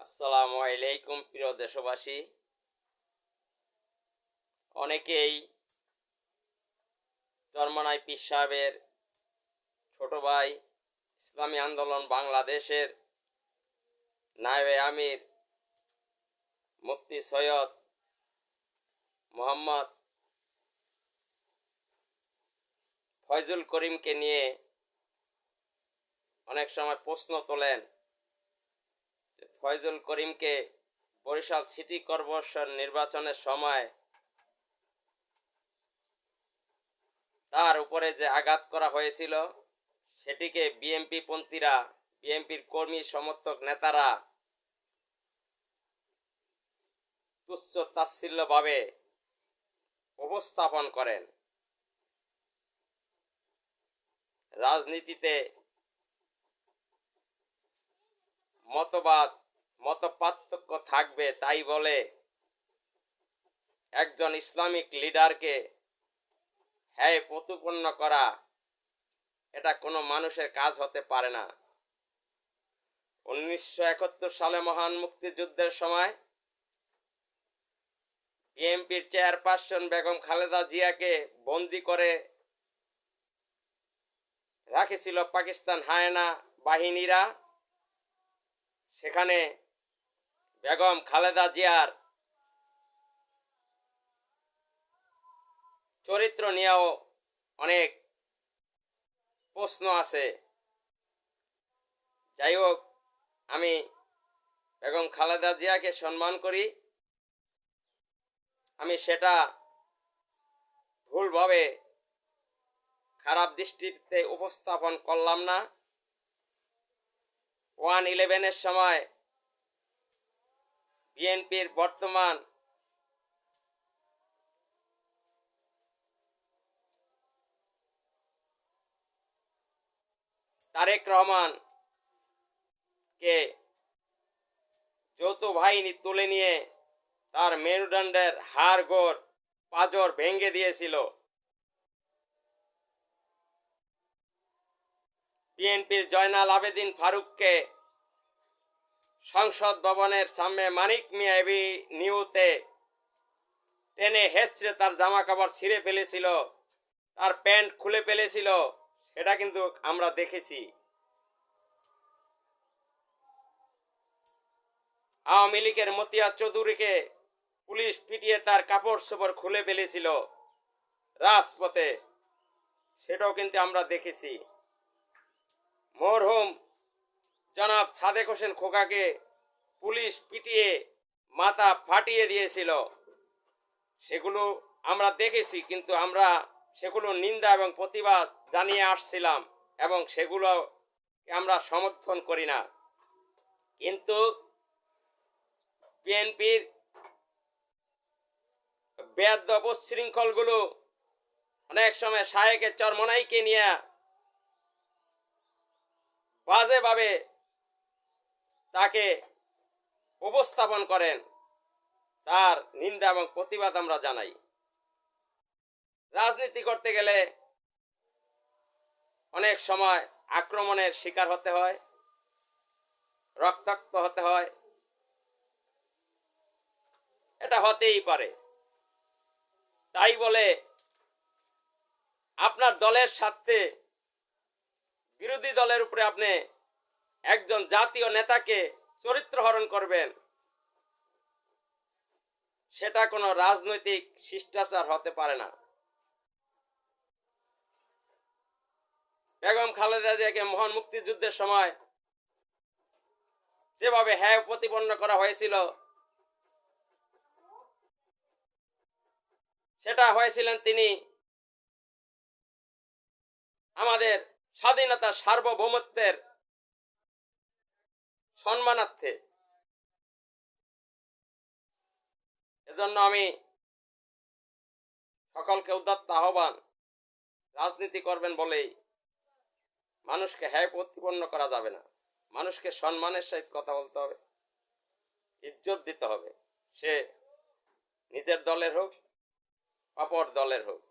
আসসালামু আলাইকুম প্রিয় দেশবাসী। অনেকেই চরমনাই পীর সাহেবের ছোট ভাই, ইসলামী আন্দোলন বাংলাদেশের নায়েবে আমির মুফতি সৈয়দ মোহাম্মদ ফয়জুল করিমকে নিয়ে অনেক সময় প্রশ্ন তোলেন। ফয়জুল করিমকে বরিশাল সিটি কর্পোরেশন নির্বাচনের সময় তার উপরে যে আঘাত করা হয়েছিল সেটিকে বিএনপিপন্থীরা, বিএনপির কর্মী সমর্থক নেতারা তুচ্ছ তাচ্ছিল্যভাবে উপস্থাপন করেন। রাজনীতিতে মতপার্থক্য থাকবে, তাই বলে একজন ইসলামিক লিডারকে প্রতিপন্ন করা এটা কোনো মানুষের কাজ হতে পারে না। 1971 সালে মহান মুক্তিযুদ্ধের সময় বিএনপির চেয়ারপারসন বেগম খালেদা জিয়াকে বন্দি করে রাখেছিল পাকিস্তান হায়না বাহিনীরা। সেখানে বেগম খালেদা জিয়ার চরিত্র নিয়েও অনেক প্রশ্ন আছে। যাই হোক, আমি বেগম খালেদা জিয়াকে সম্মান করি, আমি সেটা ভুলভাবে খারাপ দৃষ্টিতে উপস্থাপন করলাম না। 1/11-এর সময় বিএনপির বর্তমান তারেক রহমানকে যৌথ বাহিনী তুলে নিয়ে তার মেরুদণ্ডের হাড়গোড় পাঁজর ভেঙে দিয়েছিল। বিএনপির জয়নাল আবেদিন ফারুককে সংসদ ভবনের সামনে মানিক মিয়া এভিনিউতে টেনে হেঁচড়ে তার জামা কাপড় ছিঁড়ে ফেলেছিল, তার প্যান্ট খুলে ফেলেছিল, সেটা কিন্তু আমরা দেখেছি। আওয়ামী লীগের মতিয়া চৌধুরীকে পুলিশ পিটিয়ে তার কাপড় চোপড় খুলে ফেলেছিল রাজপথে, সেটাও কিন্তু আমরা দেখেছি। মরহুম জনাব সাদেক হোসেন খোকাকে পুলিশ পিটিয়ে মাথা ফাটিয়ে দিয়েছিল, সেগুলো আমরা দেখেছি। কিন্তু আমরা সেগুলো নিন্দা এবং প্রতিবাদ জানিয়ে আসছিলাম এবং সেগুলো আমরা সমর্থন করি না। কিন্তু বিএনপির বেয়াদব শৃঙ্খলগুলো অনেক সময় শায়েকের চরমনাইকে নিয়ে বাজেভাবে তাকে উপস্থাপন করেন, তার নিন্দা এবং প্রতিবাদ আমরা জানাই। রাজনীতি করতে গেলে অনেক সময় আক্রমণের শিকার হতে হয়, রক্তাক্ত হতে হয়, এটা হতেই পারে। তাই বলে আপনার দলের স্বার্থে বিরোধী দলের উপরে আপনি একজন জাতীয় নেতাকে চরিত্রহরণ করবেন, সেটা কোনো রাজনৈতিক শিষ্টাচার হতে পারে না। বেগম খালেদা জিয়াকে মহান মুক্তিযুদ্ধের সময় যেভাবে প্রতিপন্ন করা হয়েছিল, সেটা হয়েছিলেন তিনি আমাদের স্বাধীনতা সার্বভৌমত্বের সম্মানার্থে। এজন্য আমি সকলকে উদাত্ত আহ্বান, রাজনীতি করবেন বলেই মানুষকে প্রতিপন্ন করা যাবে না। মানুষকে সম্মানের সহিত কথা বলতে হবে, ইজ্জত দিতে হবে, সে নিজের দলের হোক অপর দলের হোক।